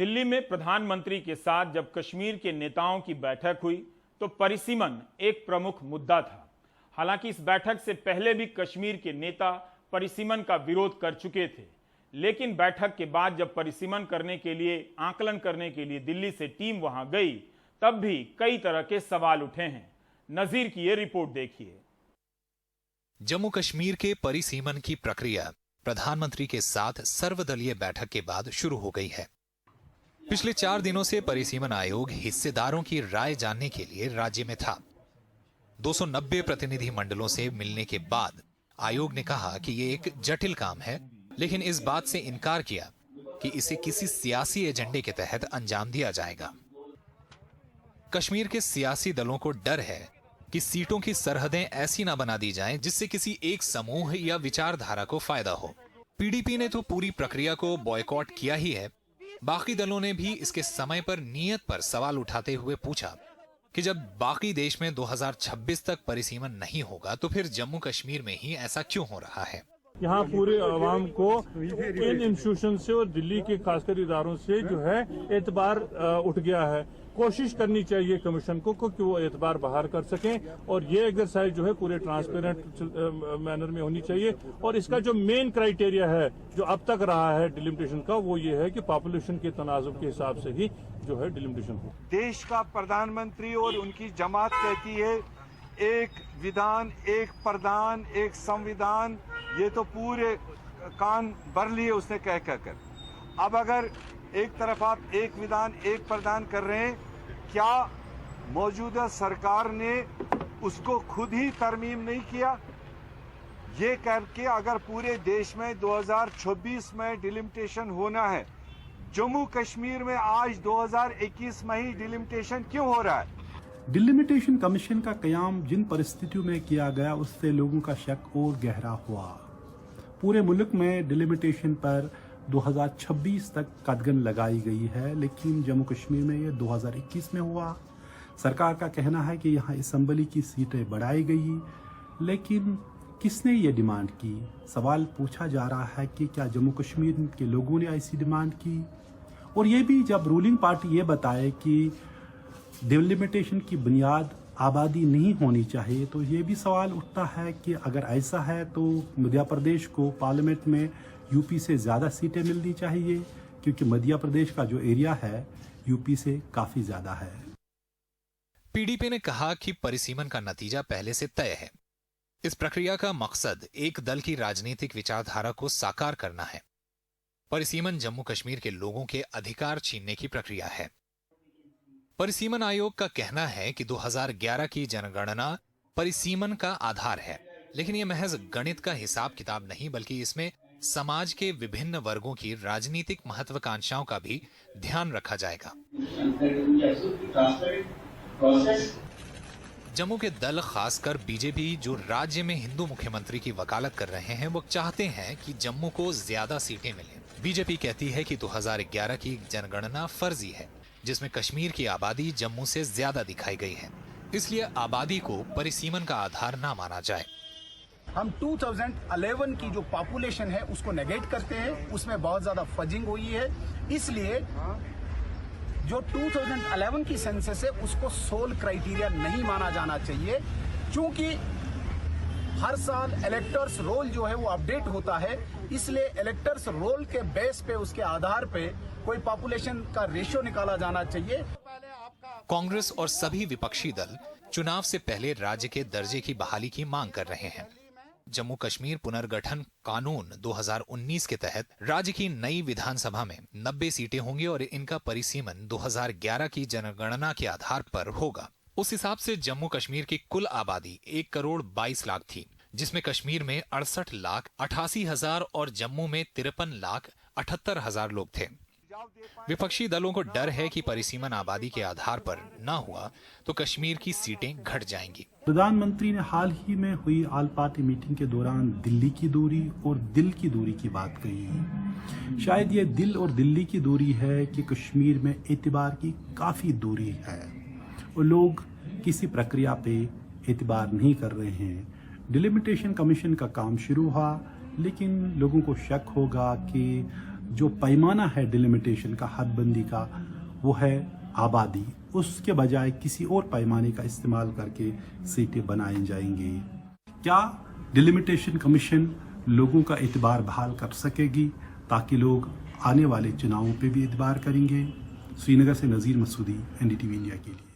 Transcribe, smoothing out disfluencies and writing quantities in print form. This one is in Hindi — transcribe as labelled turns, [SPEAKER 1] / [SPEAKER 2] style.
[SPEAKER 1] दिल्ली में प्रधानमंत्री के साथ जब कश्मीर के नेताओं की बैठक हुई तो परिसीमन एक प्रमुख मुद्दा था। हालांकि इस बैठक से पहले भी कश्मीर के नेता परिसीमन का विरोध कर चुके थे, लेकिन बैठक के बाद जब परिसीमन करने के लिए आकलन करने के लिए दिल्ली से टीम वहां गई, तब भी कई तरह के सवाल उठे हैं। नजीर की ये रिपोर्ट देखिए।
[SPEAKER 2] जम्मू कश्मीर के परिसीमन की प्रक्रिया प्रधानमंत्री के साथ सर्वदलीय बैठक के बाद शुरू हो गई है। पिछले 4 दिनों से परिसीमन आयोग हिस्सेदारों की राय जानने के लिए राज्य में था। 290 प्रतिनिधि मंडलों से मिलने के बाद आयोग ने कहा कि ये एक जटिल काम है, लेकिन इस बात से इनकार किया कि इसे किसी सियासी एजेंडे के तहत अंजाम दिया जाएगा। कश्मीर के सियासी दलों को डर है कि सीटों की सरहदें ऐसी ना बना दी जाएं जिससे किसी एक समूह या विचारधारा को फायदा हो। पीडीपी ने तो पूरी प्रक्रिया को बॉयकॉट किया ही है। बाकी दलों ने भी इसके समय पर नियत पर सवाल उठाते हुए पूछा कि जब बाकी देश में 2026 तक परिसीमन नहीं होगा तो फिर जम्मू कश्मीर में ही ऐसा क्यों हो रहा है।
[SPEAKER 3] यहाँ पूरे अवाम को इन इंस्टीट्यूशन से और दिल्ली के खासकर इदारों से जो है एतबार उठ गया है। कोशिश करनी चाहिए कमीशन को कि वो एतबार बाहर कर सकें और ये एक्सरसाइज जो है पूरे ट्रांसपेरेंट मैनर में होनी चाहिए। और इसका जो मेन क्राइटेरिया है जो अब तक रहा है डिलिमिटेशन का, वो ये है कि पॉपुलेशन के तनाजुब के हिसाब से ही जो है डिलिमिटेशन हो।
[SPEAKER 4] देश का प्रधानमंत्री और उनकी जमात कहती है एक विधान, एक प्रधान, एक संविधान, ये तो पूरे कान भर लिए उसने कह कर। अब अगर एक तरफ आप एक विधान एक प्रधान कर रहे हैं, क्या मौजूदा सरकार ने उसको खुद ही तरमीम नहीं किया? ये करके अगर पूरे देश में 2026 में डिलिमिटेशन होना है, जम्मू कश्मीर में आज 2021 में ही डिलिमिटेशन क्यों हो रहा है?
[SPEAKER 5] डिलिमिटेशन कमीशन का कयाम जिन परिस्थितियों में किया गया उससे लोगों का शक और गहरा हुआ। पूरे मुल्क में डिलिमिटेशन पर 2026 तक कदगन लगाई गई है, लेकिन जम्मू कश्मीर में ये 2021 में हुआ। सरकार का कहना है कि यहाँ असम्बली की सीटें बढ़ाई गई, लेकिन किसने ये डिमांड की? सवाल पूछा जा रहा है कि क्या जम्मू कश्मीर के लोगों ने ऐसी डिमांड की? और ये भी जब रूलिंग पार्टी ये बताए कि डिलिमिटेशन की बुनियाद आबादी नहीं होनी चाहिए, तो ये भी सवाल उठता है कि अगर ऐसा है तो मध्य प्रदेश को पार्लियामेंट में यूपी से ज़्यादा सीटें मिलनी चाहिए, क्योंकि मध्य प्रदेश का जो एरिया है यूपी से काफ़ी ज़्यादा है।
[SPEAKER 2] पीडीपी ने कहा कि परिसीमन का नतीजा पहले से तय है। इस प्रक्रिया का मकसद एक दल की राजनीतिक विचारधारा को साकार करना है। परिसीमन जम्मू कश्मीर के लोगों के अधिकार छीनने की प्रक्रिया है। परिसीमन आयोग का कहना है कि 2011 की जनगणना परिसीमन का आधार है, लेकिन यह महज गणित का हिसाब किताब नहीं, बल्कि इसमें समाज के विभिन्न वर्गों की राजनीतिक महत्वाकांक्षाओं का भी ध्यान रखा जाएगा। जम्मू के दल, खासकर बीजेपी, जो राज्य में हिंदू मुख्यमंत्री की वकालत कर रहे हैं, वो चाहते हैं कि जम्मू को ज्यादा सीटें मिलें। बीजेपी कहती है कि 2011 की जनगणना फर्जी है, जिसमें कश्मीर की आबादी जम्मू से ज्यादा दिखाई गई है, इसलिए आबादी को परिसीमन का आधार ना माना जाए।
[SPEAKER 6] हम 2011 की जो पॉपुलेशन है उसको नेगेट करते हैं, उसमें बहुत ज्यादा फजिंग हुई है, इसलिए जो 2011 की सेंसस है उसको सोल क्राइटेरिया नहीं माना जाना चाहिए, क्योंकि हर साल इलेक्टर्स रोल जो है वो अपडेट होता है, इसलिए इलेक्टर्स रोल के बेस पे, उसके आधार पे कोई पॉपुलेशन का रेशियो निकाला जाना चाहिए।
[SPEAKER 2] कांग्रेस और सभी विपक्षी दल चुनाव से पहले राज्य के दर्जे की बहाली की मांग कर रहे हैं। जम्मू कश्मीर पुनर्गठन कानून 2019 के तहत राज्य की नई विधानसभा में 90 सीटें होंगी और इनका परिसीमन 2011 की जनगणना के आधार पर होगा। उस हिसाब से जम्मू कश्मीर की कुल आबादी 1 करोड़ 22 लाख थी, जिसमें कश्मीर में 68 लाख 88 हजार और जम्मू में 53 लाख 78 हजार लोग थे। विपक्षी दलों को डर है कि परिसीमन आबादी के आधार पर ना हुआ तो कश्मीर की सीटें घट जाएंगी।
[SPEAKER 5] प्रधानमंत्री ने हाल ही में हुई ऑल पार्टी मीटिंग के दौरान दिल्ली की दूरी और दिल की दूरी की बात कही है। शायद ये दिल और दिल्ली की दूरी है कि कश्मीर में एतबार की काफ़ी दूरी है और लोग किसी प्रक्रिया पे एतबार नहीं कर रहे हैं। डिलिमिटेशन कमीशन का काम शुरू हुआ, लेकिन लोगों को शक होगा कि जो पैमाना है डिलिमिटेशन का, हदबंदी का, वो है आबादी। उसके बजाय किसी और पैमाने का इस्तेमाल करके सीटें बनाए जाएंगे। क्या डिलिमिटेशन कमीशन लोगों का एतबार बहाल कर सकेगी ताकि लोग आने वाले चुनावों पे भी एतबार करेंगे? श्रीनगर से नज़ीर मसूदी, NDTV इंडिया के लिए।